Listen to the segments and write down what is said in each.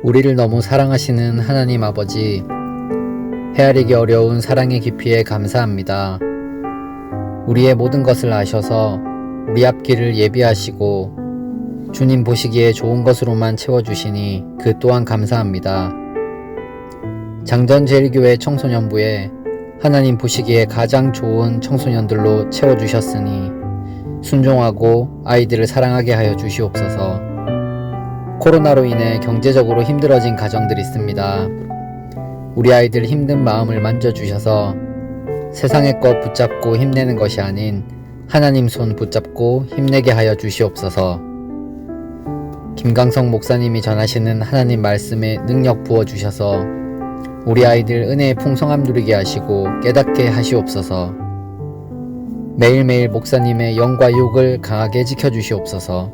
우리를 너무 사랑하시는 하나님 아버지, 헤아리기 어려운 사랑의 깊이에 감사합니다. 우리의 모든 것을 아셔서 우리 앞길을 예비하시고 주님 보시기에 좋은 것으로만 채워주시니 그 또한 감사합니다. 장전제일교회 청소년부에 하나님 보시기에 가장 좋은 청소년들로 채워주셨으니 순종하고 아이들을 사랑하게 하여 주시옵소서. 코로나로 인해 경제적으로 힘들어진 가정들이 있습니다. 우리 아이들 힘든 마음을 만져주셔서 세상의 것 붙잡고 힘내는 것이 아닌 하나님 손 붙잡고 힘내게 하여 주시옵소서. 김강성 목사님이 전하시는 하나님 말씀에 능력 부어주셔서 우리 아이들 은혜의 풍성함 누리게 하시고 깨닫게 하시옵소서. 매일매일 목사님의 영과 육을 강하게 지켜주시옵소서.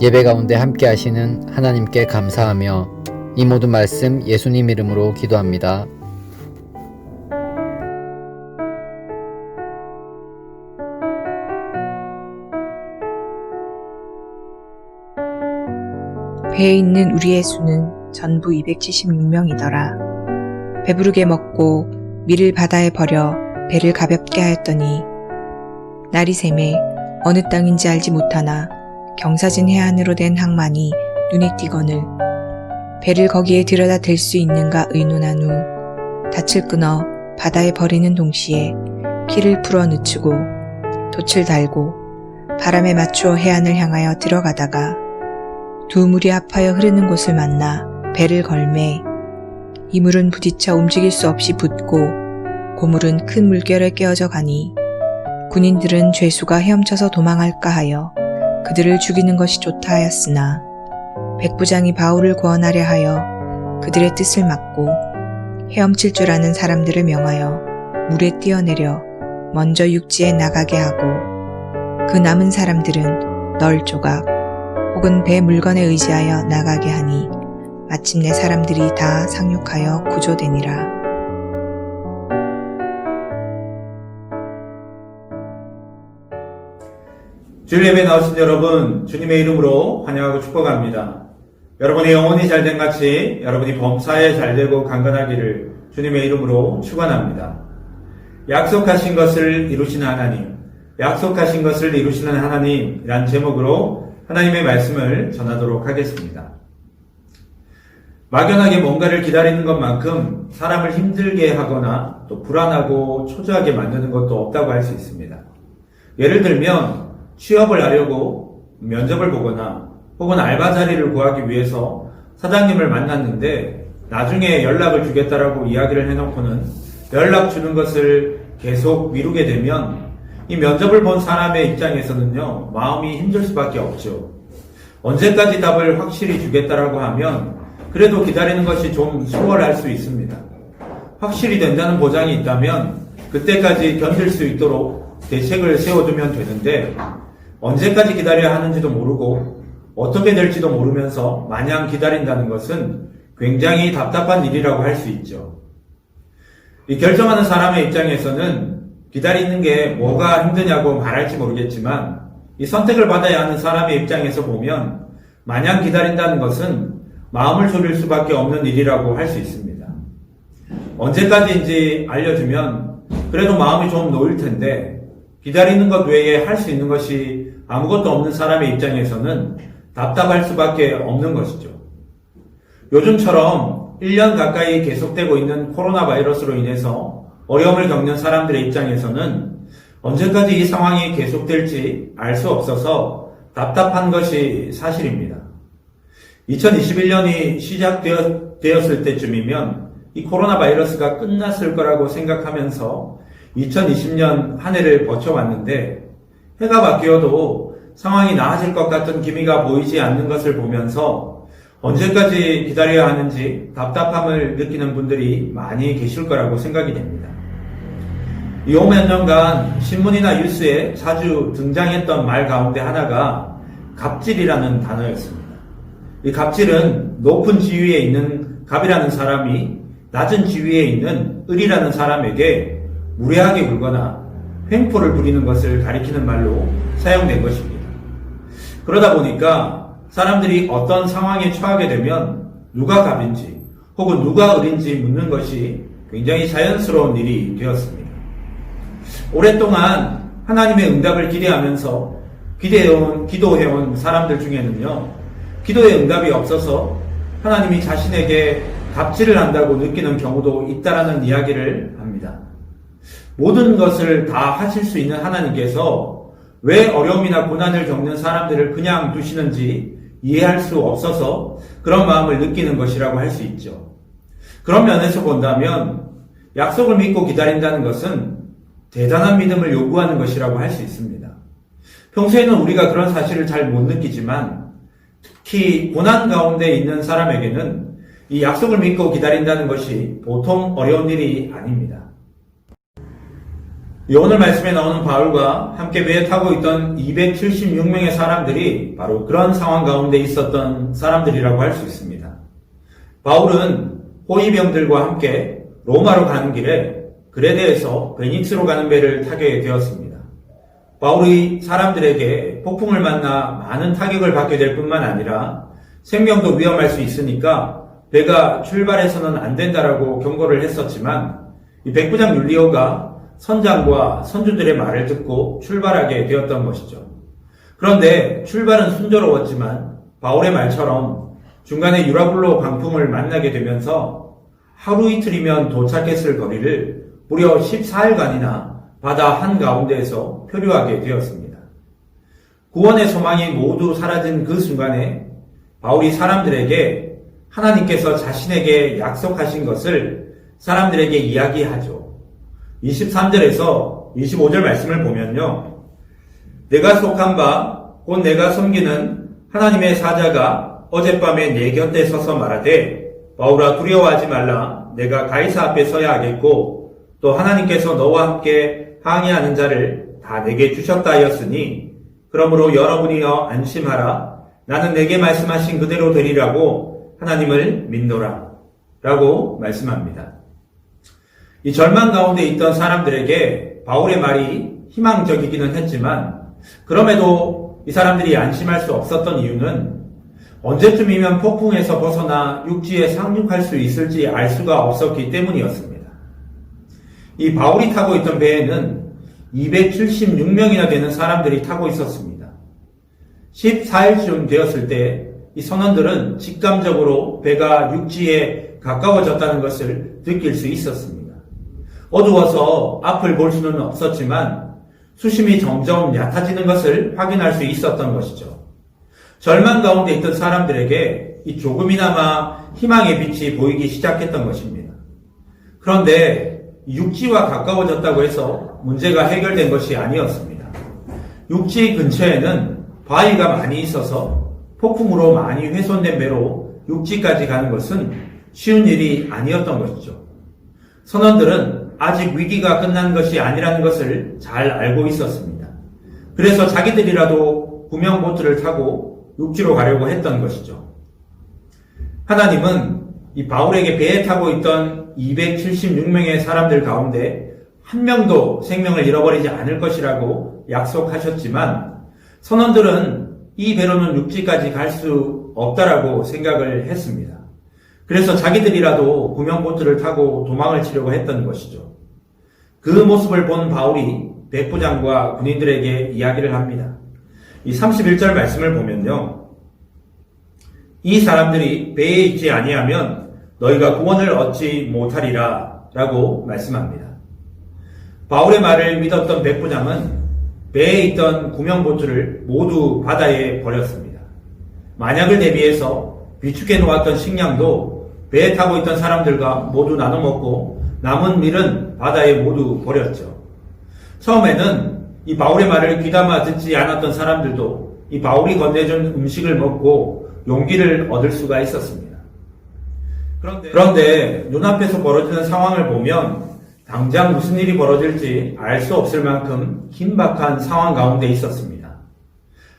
예배 가운데 함께 하시는 하나님께 감사하며 이 모든 말씀 예수님 이름으로 기도합니다. 배에 있는 우리의 수는 전부 276명이더라. 배부르게 먹고 밀을 바다에 버려 배를 가볍게 하였더니 날이 새매 어느 땅인지 알지 못하나 경사진 해안으로 된 항만이 눈에 띄거늘 배를 거기에 들여다 댈 수 있는가 의논한 후 닻을 끊어 바다에 버리는 동시에 키를 풀어 늦추고 돛을 달고 바람에 맞추어 해안을 향하여 들어가다가 두 물이 합하여 흐르는 곳을 만나 배를 걸매 이 물은 부딪혀 움직일 수 없이 붙고 고물은 큰 물결에 깨어져 가니 군인들은 죄수가 헤엄쳐서 도망할까 하여 그들을 죽이는 것이 좋다 하였으나 백부장이 바울을 구원하려 하여 그들의 뜻을 막고 헤엄칠 줄 아는 사람들을 명하여 물에 뛰어내려 먼저 육지에 나가게 하고 그 남은 사람들은 널 조각 혹은 배 물건에 의지하여 나가게 하니 마침내 사람들이 다 상륙하여 구조되니라. 주일 예배에 나오신 여러분, 주님의 이름으로 환영하고 축복합니다. 여러분의 영혼이 잘된 같이 여러분이 범사에 잘되고 강건하기를 주님의 이름으로 축원합니다. 약속하신 것을 이루시는 하나님, 약속하신 것을 이루시는 하나님이란 제목으로 하나님의 말씀을 전하도록 하겠습니다. 막연하게 뭔가를 기다리는 것만큼 사람을 힘들게 하거나 또 불안하고 초조하게 만드는 것도 없다고 할 수 있습니다. 예를 들면 취업을 하려고 면접을 보거나 혹은 알바 자리를 구하기 위해서 사장님을 만났는데 나중에 연락을 주겠다라고 이야기를 해놓고는 연락 주는 것을 계속 미루게 되면 이 면접을 본 사람의 입장에서는요, 마음이 힘들 수밖에 없죠. 언제까지 답을 확실히 주겠다라고 하면 그래도 기다리는 것이 좀 수월할 수 있습니다. 확실히 된다는 보장이 있다면 그때까지 견딜 수 있도록 대책을 세워두면 되는데 언제까지 기다려야 하는지도 모르고 어떻게 될지도 모르면서 마냥 기다린다는 것은 굉장히 답답한 일이라고 할 수 있죠. 이 결정하는 사람의 입장에서는 기다리는 게 뭐가 힘드냐고 말할지 모르겠지만 이 선택을 받아야 하는 사람의 입장에서 보면 마냥 기다린다는 것은 마음을 졸일 수밖에 없는 일이라고 할 수 있습니다. 언제까지인지 알려주면 그래도 마음이 좀 놓일 텐데 기다리는 것 외에 할 수 있는 것이 아무것도 없는 사람의 입장에서는 답답할 수밖에 없는 것이죠. 요즘처럼 1년 가까이 계속되고 있는 코로나 바이러스로 인해서 어려움을 겪는 사람들의 입장에서는 언제까지 이 상황이 계속될지 알 수 없어서 답답한 것이 사실입니다. 2021년이 시작되었을 때쯤이면 이 코로나 바이러스가 끝났을 거라고 생각하면서 2020년 한 해를 버텨왔는데 해가 바뀌어도 상황이 나아질 것 같은 기미가 보이지 않는 것을 보면서 언제까지 기다려야 하는지 답답함을 느끼는 분들이 많이 계실 거라고 생각이 됩니다. 요 몇 년간 신문이나 뉴스에 자주 등장했던 말 가운데 하나가 갑질이라는 단어였습니다. 이 갑질은 높은 지위에 있는 갑이라는 사람이 낮은 지위에 있는 을이라는 사람에게 무례하게 굴거나 횡포를 부리는 것을 가리키는 말로 사용된 것입니다. 그러다 보니까 사람들이 어떤 상황에 처하게 되면 누가 갑인지 혹은 누가 을인지 묻는 것이 굉장히 자연스러운 일이 되었습니다. 오랫동안 하나님의 응답을 기대하면서 기도해온 사람들 중에는요, 기도의 응답이 없어서 하나님이 자신에게 갑질을 한다고 느끼는 경우도 있다라는 이야기를 합니다. 모든 것을 다 하실 수 있는 하나님께서 왜 어려움이나 고난을 겪는 사람들을 그냥 두시는지 이해할 수 없어서 그런 마음을 느끼는 것이라고 할 수 있죠. 그런 면에서 본다면 약속을 믿고 기다린다는 것은 대단한 믿음을 요구하는 것이라고 할 수 있습니다. 평소에는 우리가 그런 사실을 잘 못 느끼지만 특히 고난 가운데 있는 사람에게는 이 약속을 믿고 기다린다는 것이 보통 어려운 일이 아닙니다. 오늘 말씀에 나오는 바울과 함께 배에 타고 있던 276명의 사람들이 바로 그런 상황 가운데 있었던 사람들이라고 할 수 있습니다. 바울은 호위병들과 함께 로마로 가는 길에 그레데에서 베닉스로 가는 배를 타게 되었습니다. 바울이 사람들에게 폭풍을 만나 많은 타격을 받게 될 뿐만 아니라 생명도 위험할 수 있으니까 배가 출발해서는 안 된다라고 경고를 했었지만 이 백부장 율리오가 선장과 선주들의 말을 듣고 출발하게 되었던 것이죠. 그런데 출발은 순조로웠지만 바울의 말처럼 중간에 유라굴로 광풍을 만나게 되면서 하루 이틀이면 도착했을 거리를 무려 14일간이나 바다 한가운데에서 표류하게 되었습니다. 구원의 소망이 모두 사라진 그 순간에 바울이 사람들에게 하나님께서 자신에게 약속하신 것을 사람들에게 이야기하죠. 23절에서 25절 말씀을 보면요. 내가 속한 바 곧 내가 섬기는 하나님의 사자가 어젯밤에 내 곁에 서서 말하되 바울아 두려워하지 말라. 내가 가이사 앞에 서야 하겠고 또 하나님께서 너와 함께 항의하는 자를 다 내게 주셨다 하였으니 그러므로 여러분이여 안심하라. 나는 내게 말씀하신 그대로 되리라고 하나님을 믿노라. 라고 말씀합니다. 이 절망 가운데 있던 사람들에게 바울의 말이 희망적이기는 했지만 그럼에도 이 사람들이 안심할 수 없었던 이유는 언제쯤이면 폭풍에서 벗어나 육지에 상륙할 수 있을지 알 수가 없었기 때문이었습니다. 이 바울이 타고 있던 배에는 276명이나 되는 사람들이 타고 있었습니다. 14일쯤 되었을 때 이 선원들은 직감적으로 배가 육지에 가까워졌다는 것을 느낄 수 있었습니다. 어두워서 앞을 볼 수는 없었지만 수심이 점점 얕아지는 것을 확인할 수 있었던 것이죠. 절망 가운데 있던 사람들에게 이 조금이나마 희망의 빛이 보이기 시작했던 것입니다. 그런데 육지와 가까워졌다고 해서 문제가 해결된 것이 아니었습니다. 육지 근처에는 바위가 많이 있어서 폭풍으로 많이 훼손된 배로 육지까지 가는 것은 쉬운 일이 아니었던 것이죠. 선원들은 아직 위기가 끝난 것이 아니라는 것을 잘 알고 있었습니다. 그래서 자기들이라도 구명보트를 타고 육지로 가려고 했던 것이죠. 하나님은 이 바울에게 배에 타고 있던 276명의 사람들 가운데 한 명도 생명을 잃어버리지 않을 것이라고 약속하셨지만 선원들은 이 배로는 육지까지 갈 수 없다라고 생각을 했습니다. 그래서 자기들이라도 구명보트를 타고 도망을 치려고 했던 것이죠. 그 모습을 본 바울이 백부장과 군인들에게 이야기를 합니다. 이 31절 말씀을 보면요. 이 사람들이 배에 있지 아니하면 너희가 구원을 얻지 못하리라 라고 말씀합니다. 바울의 말을 믿었던 백부장은 배에 있던 구명보트를 모두 바다에 버렸습니다. 만약을 대비해서 비축해 놓았던 식량도 배에 타고 있던 사람들과 모두 나눠 먹고 남은 밀은 바다에 모두 버렸죠. 처음에는 이 바울의 말을 귀담아 듣지 않았던 사람들도 이 바울이 건네준 음식을 먹고 용기를 얻을 수가 있었습니다. 그런데 눈앞에서 벌어지는 상황을 보면 당장 무슨 일이 벌어질지 알 수 없을 만큼 긴박한 상황 가운데 있었습니다.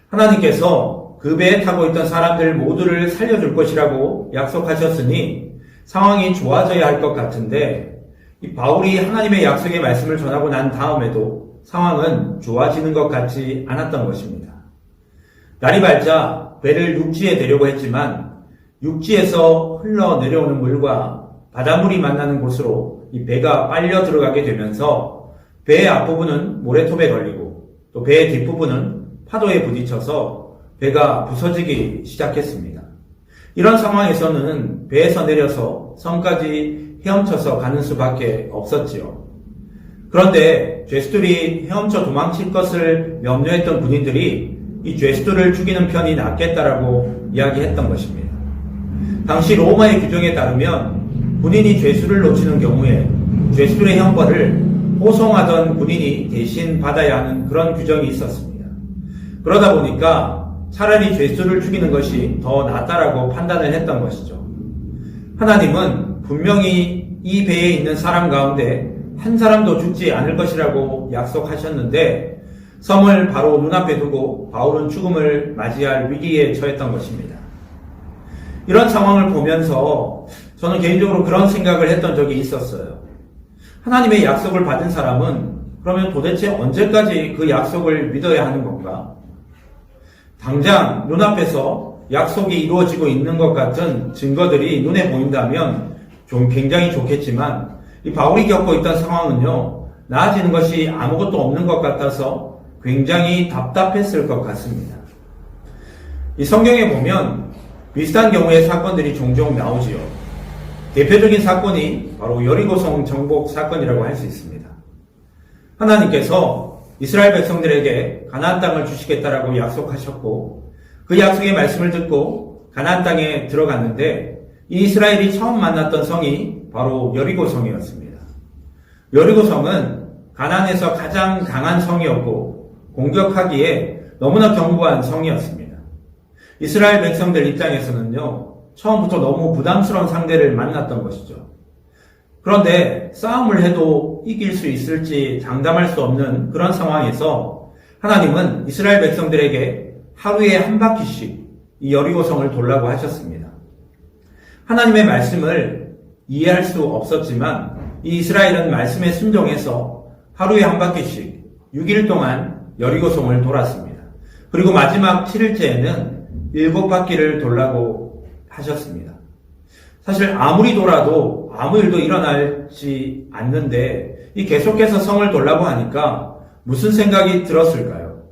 하나님께서 그 배에 타고 있던 사람들 모두를 살려줄 것이라고 약속하셨으니 상황이 좋아져야 할 것 같은데 이 바울이 하나님의 약속의 말씀을 전하고 난 다음에도 상황은 좋아지는 것 같지 않았던 것입니다. 날이 밝자 배를 육지에 대려고 했지만 육지에서 흘러내려오는 물과 바닷물이 만나는 곳으로 이 배가 빨려 들어가게 되면서 배의 앞부분은 모래톱에 걸리고 또 배의 뒷부분은 파도에 부딪혀서 배가 부서지기 시작했습니다. 이런 상황에서는 배에서 내려서 섬까지 헤엄쳐서 가는 수밖에 없었지요. 그런데 죄수들이 헤엄쳐 도망칠 것을 염려했던 군인들이 이 죄수들을 죽이는 편이 낫겠다라고 이야기했던 것입니다. 당시 로마의 규정에 따르면 군인이 죄수를 놓치는 경우에 죄수들의 형벌을 호송하던 군인이 대신 받아야 하는 그런 규정이 있었습니다. 그러다 보니까 차라리 죄수를 죽이는 것이 더 낫다라고 판단을 했던 것이죠. 하나님은 분명히 이 배에 있는 사람 가운데 한 사람도 죽지 않을 것이라고 약속하셨는데 섬을 바로 눈앞에 두고 바울은 죽음을 맞이할 위기에 처했던 것입니다. 이런 상황을 보면서 저는 개인적으로 그런 생각을 했던 적이 있었어요. 하나님의 약속을 받은 사람은 그러면 도대체 언제까지 그 약속을 믿어야 하는 건가? 당장 눈앞에서 약속이 이루어지고 있는 것 같은 증거들이 눈에 보인다면 좀 굉장히 좋겠지만 이 바울이 겪고 있던 상황은요, 나아지는 것이 아무것도 없는 것 같아서 굉장히 답답했을 것 같습니다. 이 성경에 보면 비슷한 경우의 사건들이 종종 나오지요. 대표적인 사건이 바로 여리고성 정복 사건이라고 할 수 있습니다. 하나님께서 이스라엘 백성들에게 가나안 땅을 주시겠다라고 약속하셨고 그 약속의 말씀을 듣고 가나안 땅에 들어갔는데 이 이스라엘이 처음 만났던 성이 바로 여리고성이었습니다. 여리고성은 가나안에서 가장 강한 성이었고 공격하기에 너무나 견고한 성이었습니다. 이스라엘 백성들 입장에서는요, 처음부터 너무 부담스러운 상대를 만났던 것이죠. 그런데 싸움을 해도 이길 수 있을지 장담할 수 없는 그런 상황에서 하나님은 이스라엘 백성들에게 하루에 한 바퀴씩 이 여리고성을 돌라고 하셨습니다. 하나님의 말씀을 이해할 수 없었지만 이 이스라엘은 말씀에 순종해서 하루에 한 바퀴씩 6일 동안 여리고성을 돌았습니다. 그리고 마지막 7일째에는 7바퀴를 돌라고 하셨습니다. 사실 아무리 돌아도 아무 일도 일어나지 않는데 이 계속해서 성을 돌라고 하니까 무슨 생각이 들었을까요?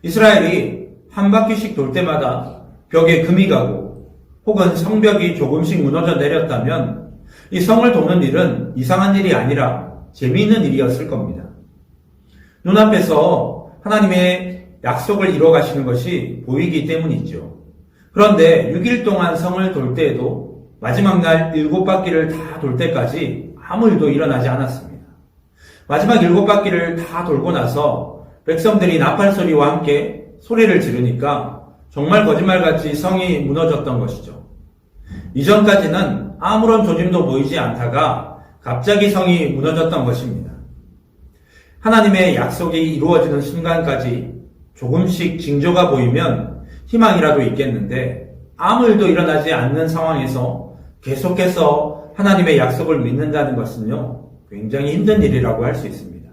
이스라엘이 한 바퀴씩 돌 때마다 벽에 금이 가고 혹은 성벽이 조금씩 무너져 내렸다면 이 성을 돕는 일은 이상한 일이 아니라 재미있는 일이었을 겁니다. 눈앞에서 하나님의 약속을 이루어 가시는 것이 보이기 때문이죠. 그런데 6일 동안 성을 돌 때에도 마지막 날 7바퀴를 다 돌 때까지 아무 일도 일어나지 않았습니다. 마지막 7바퀴를 다 돌고 나서 백성들이 나팔 소리와 함께 소리를 지르니까 정말 거짓말같이 성이 무너졌던 것이죠. 이전까지는 아무런 조짐도 보이지 않다가 갑자기 성이 무너졌던 것입니다. 하나님의 약속이 이루어지는 순간까지 조금씩 징조가 보이면 희망이라도 있겠는데 아무 일도 일어나지 않는 상황에서 계속해서 하나님의 약속을 믿는다는 것은요, 굉장히 힘든 일이라고 할 수 있습니다.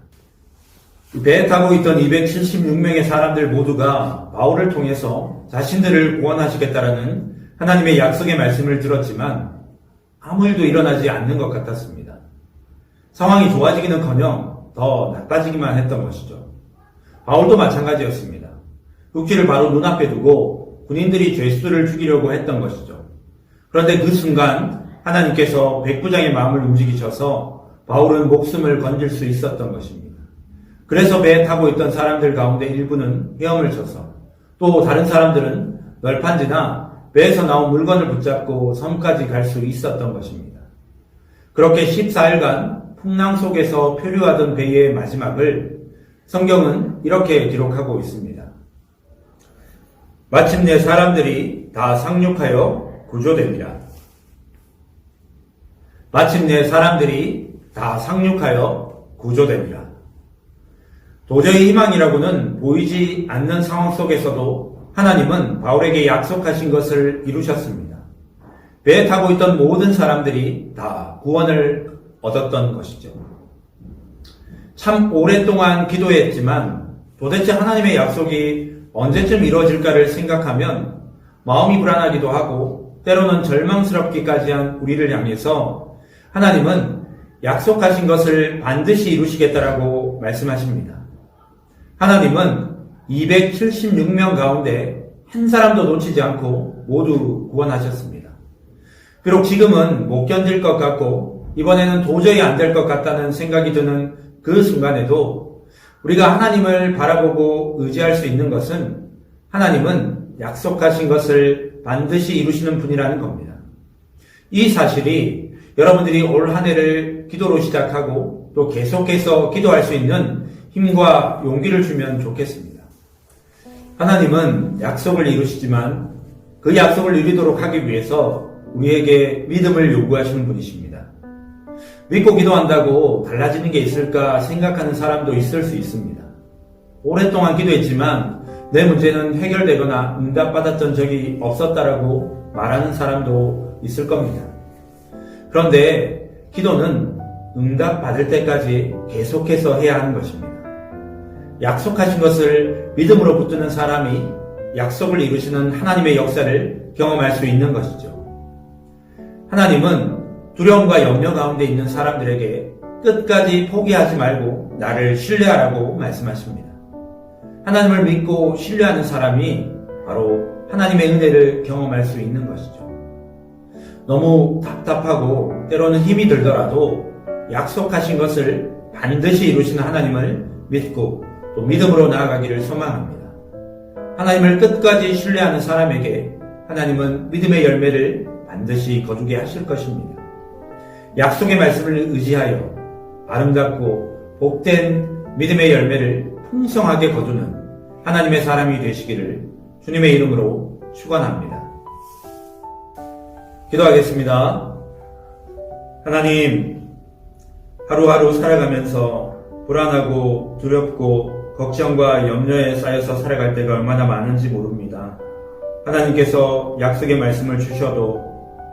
배에 타고 있던 276명의 사람들 모두가 바울을 통해서 자신들을 구원하시겠다라는 하나님의 약속의 말씀을 들었지만 아무 일도 일어나지 않는 것 같았습니다. 상황이 좋아지기는커녕 더 나빠지기만 했던 것이죠. 바울도 마찬가지였습니다. 흑기를 바로 눈앞에 두고 군인들이 죄수들을 죽이려고 했던 것이죠. 그런데 그 순간 하나님께서 백부장의 마음을 움직이셔서 바울은 목숨을 건질 수 있었던 것입니다. 그래서 배에 타고 있던 사람들 가운데 일부는 헤엄을 쳐서 또 다른 사람들은 널판지나 배에서 나온 물건을 붙잡고 섬까지 갈 수 있었던 것입니다. 그렇게 14일간 풍랑 속에서 표류하던 배의 마지막을 성경은 이렇게 기록하고 있습니다. 마침내 사람들이 다 상륙하여 구조됩니다. 마침내 사람들이 다 상륙하여 구조됩니다. 도저히 희망이라고는 보이지 않는 상황 속에서도 하나님은 바울에게 약속하신 것을 이루셨습니다. 배에 타고 있던 모든 사람들이 다 구원을 얻었던 것이죠. 참 오랫동안 기도했지만 도대체 하나님의 약속이 언제쯤 이루어질까를 생각하면 마음이 불안하기도 하고 때로는 절망스럽기까지 한 우리를 향해서 하나님은 약속하신 것을 반드시 이루시겠다라고 말씀하십니다. 하나님은 276명 가운데 한 사람도 놓치지 않고 모두 구원하셨습니다. 비록 지금은 못 견딜 것 같고 이번에는 도저히 안 될 것 같다는 생각이 드는 그 순간에도 우리가 하나님을 바라보고 의지할 수 있는 것은 하나님은 약속하신 것을 반드시 이루시는 분이라는 겁니다. 이 사실이 여러분들이 올 한 해를 기도로 시작하고 또 계속해서 기도할 수 있는 힘과 용기를 주면 좋겠습니다. 하나님은 약속을 이루시지만 그 약속을 이루도록 하기 위해서 우리에게 믿음을 요구하시는 분이십니다. 믿고 기도한다고 달라지는 게 있을까 생각하는 사람도 있을 수 있습니다. 오랫동안 기도했지만 내 문제는 해결되거나 응답받았던 적이 없었다라고 말하는 사람도 있을 겁니다. 그런데 기도는 응답받을 때까지 계속해서 해야 하는 것입니다. 약속하신 것을 믿음으로 붙드는 사람이 약속을 이루시는 하나님의 역사를 경험할 수 있는 것이죠. 하나님은 두려움과 염려 가운데 있는 사람들에게 끝까지 포기하지 말고 나를 신뢰하라고 말씀하십니다. 하나님을 믿고 신뢰하는 사람이 바로 하나님의 은혜를 경험할 수 있는 것이죠. 너무 답답하고 때로는 힘이 들더라도 약속하신 것을 반드시 이루시는 하나님을 믿고 또 믿음으로 나아가기를 소망합니다. 하나님을 끝까지 신뢰하는 사람에게 하나님은 믿음의 열매를 반드시 거두게 하실 것입니다. 약속의 말씀을 의지하여 아름답고 복된 믿음의 열매를 풍성하게 거두는 하나님의 사람이 되시기를 주님의 이름으로 축원합니다. 기도하겠습니다. 하나님, 하루하루 살아가면서 불안하고 두렵고 걱정과 염려에 쌓여서 살아갈 때가 얼마나 많은지 모릅니다. 하나님께서 약속의 말씀을 주셔도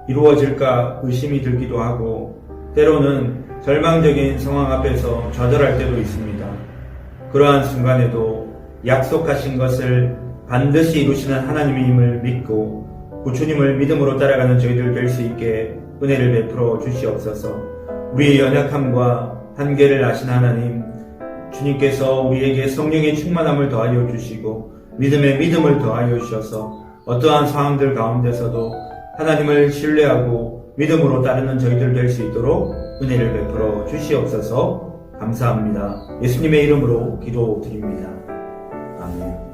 이루어질까 의심이 들기도 하고 때로는 절망적인 상황 앞에서 좌절할 때도 있습니다. 그러한 순간에도 약속하신 것을 반드시 이루시는 하나님임을 믿고 주님을 믿음으로 따라가는 저희들 될 수 있게 은혜를 베풀어 주시옵소서. 우리의 연약함과 한계를 아신 하나님, 주님께서 우리에게 성령의 충만함을 더하여 주시고 믿음의 믿음을 더하여 주셔서 어떠한 상황들 가운데서도 하나님을 신뢰하고 믿음으로 따르는 저희들 될 수 있도록 은혜를 베풀어 주시옵소서. 감사합니다. 예수님의 이름으로 기도드립니다. 아멘.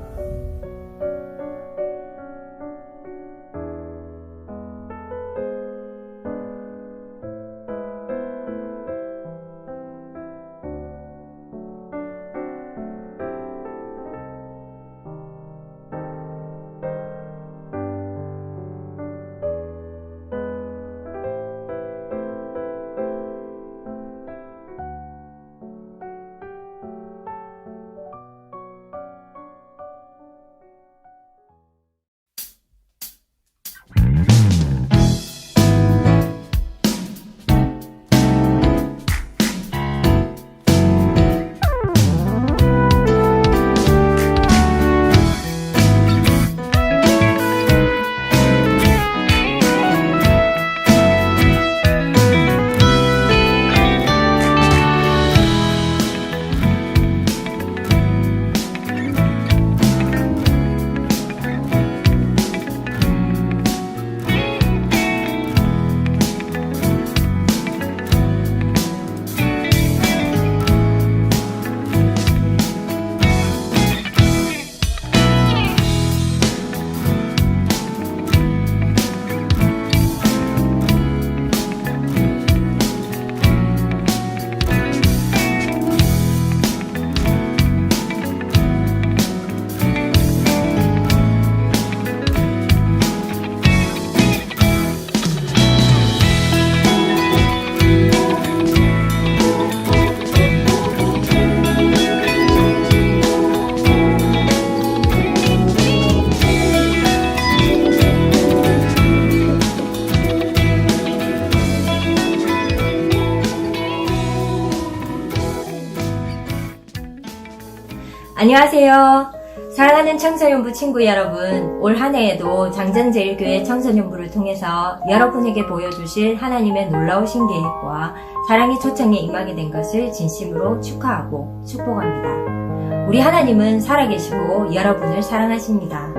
안녕하세요. 사랑하는 청소년부 친구 여러분, 올 한 해에도 장전제일교회 청소년부를 통해서 여러분에게 보여주실 하나님의 놀라우신 계획과 사랑의 초청에 임하게 된 것을 진심으로 축하하고 축복합니다. 우리 하나님은 살아계시고 여러분을 사랑하십니다.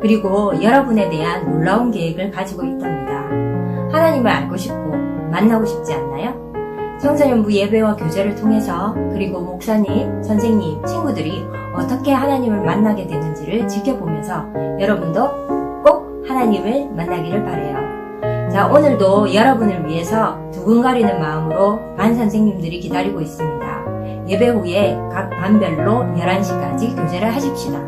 그리고 여러분에 대한 놀라운 계획을 가지고 있답니다. 하나님을 알고 싶고 만나고 싶지 않나요? 청소년부 예배와 교제를 통해서 그리고 목사님, 선생님, 친구들이 어떻게 하나님을 만나게 되는지를 지켜보면서 여러분도 꼭 하나님을 만나기를 바라요. 자, 오늘도 여러분을 위해서 두근거리는 마음으로 반 선생님들이 기다리고 있습니다. 예배 후에 각 반별로 11시까지 교제를 하십시다.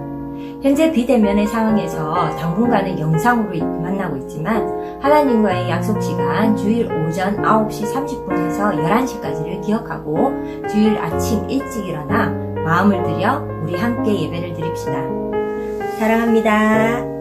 현재 비대면의 상황에서 당분간은 영상으로 만나고 있지만 하나님과의 약속 시간 주일 오전 9시 30분에서 11시까지를 기억하고 주일 아침 일찍 일어나 마음을 들여 우리 함께 예배를 드립시다. 사랑합니다.